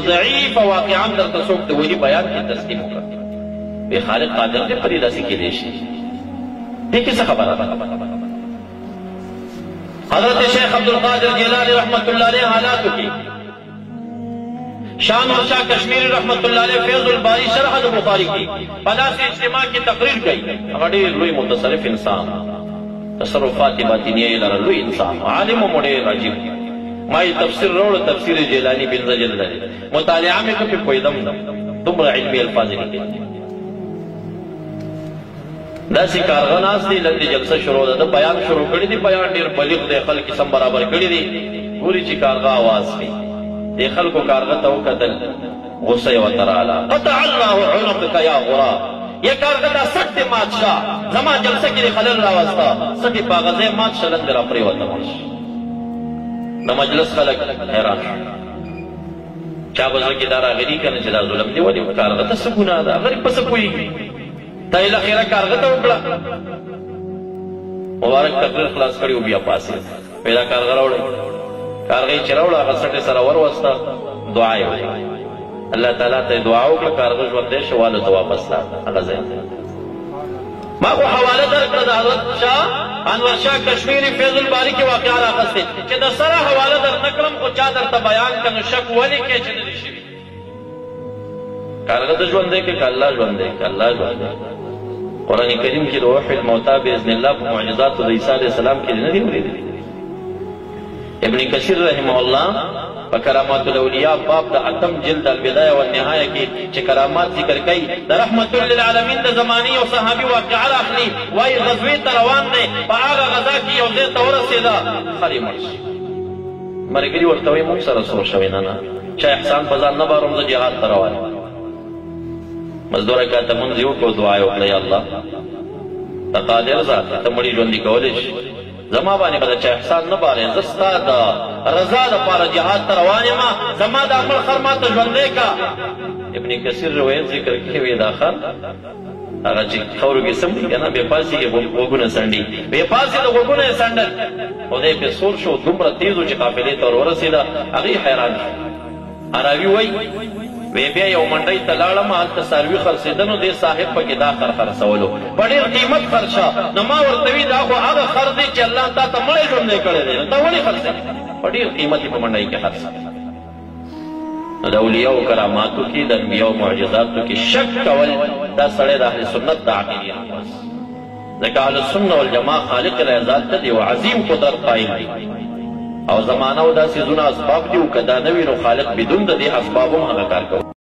ضعیف واقعا درته څوک د ولي بیان کې تسلیم وکړه بې خالق قادر دی پرې داسې کېدی شي دې کې څه خبره ده حضرت شیخ عبدالقادر جیلانی رحمت اللہ علیہ حالاتو کی شان اور شاہ کشمیری رحمت اللہ علیہ فیض الباری شرح بخاری کی پدا سے اجتماع کی تقریر کی غیر لوی متصرف انسان تصرفات باطنیه لره لوی انسان عالم و مډیر عجیب مای تفسیر روړ تفسیر جیلانی بن زجل لري مطالعه مې کوم پویدم دومره علمي الفاظ لیکي داسې کارغه ناست دي لږ جلسه شروع ده د بیان شروع کړي دي بیان ډېر بلیغ دی خلک سم برابر کړي دي ګوري چې کارغه آواز کوي دې خلکو کارغه ته وکتل غصه یې ورته راغله قطع الله عنقک یا غراب یہ کارغه دا سټ دې مات شه زما جلسه کې دې خلل راوسته سټې په هغه ځای مات شه لږ دې راپرېوته مړ شي د مجلس خلک حیران شو چا به زړه کې دا راغلي که نه چې دا ظلم دی ولې کارغه ته څه ګناه ده غریب په څه پوهېږي تا یې لخیره کارغه ته وکړه مبارک تقریر خلاص کړي و بیا پاسې پیدا کارغه راوړی کارغه یې چې راوړه هغه سټې سره وروسته دعا یې وکړه الله تعالی ته دعا وکړه کارغه ژوندی شو والو ته واپس لاړه هغه ځای ما خو حواله درکړه د حضرت شاه انور شاه کشمیری فیض الباری کې واقعه راخستې چې د سره حواله در نه کړم خو چا درته بیان که نو شک ولې کې چې نه دي شوي کارغه ته ژوندی کې که الله ژوندی که الله ژوندی قرآن کریم کې د وحی الموتی باذن الله په معجزاتو د عیسی علیه السلام کې نه دي اورېدلي ابن کثیر رحمه الله په کرامات الاولیاء باب د اتم جلد البدایه والنهایه کې چې کرامات ذکر کوي د رحمت للعالمین د زماني او صحابي واقعه راخلي وایي غزوې ته روان دی په هغه غزا کې یو ځای ته ورسېده خر یې مړ شي ملګري ورته وایي موږ سره سور شوی نه نه چا احسان په ځان نه باروم زه جهاد ته روان یم بس 2 رکعته مونځ یې وکړو دعا یې وکړه یا الله ته قادر ذات ته مړي ژوندي کولی شي زما باندې به د چا احسان نه بارې زه ستا د رضا دپاره جهاد ته روان یم زما دا مړ خر ما ته ژوندی که ابن کثیر روایت ذکر کړی وی دا خر هغه چې خاورو کې سم دي که نه بې پاسېږي غوږونه څنډي بې پاسې د غوږونه یې څنډل خدای پې سور شو دومره تیز و چې قافلې ته ور ورسېده هغې حیران شو عراوي وایي وی بیا یو منډۍ ته لاړم هلته څاروي خرڅېده نو دې صاحب پکې دا خر خرڅولو په ډېر قیمت خرڅه نو ما ورته وي دا خو هغه خر دی چې الله تا ته مړی ژوندی کړی دی نو تا ولې خرڅوې په ډېر قیمت یې په منډۍ کې خرڅه نو د اولیاو کراماتو کې د انبیاو معجزاتو کې شک کول دا سړی د اهل سنت د عقیدې ناقص ځکه اهل السنه والجماع خالق العزات ته دی او عظیم قدرت قایل دی او زمانه او دا سیزونه اسباب دي او که دا نه وي نو خالق بدون د دې اسباب هم هغه کار کوي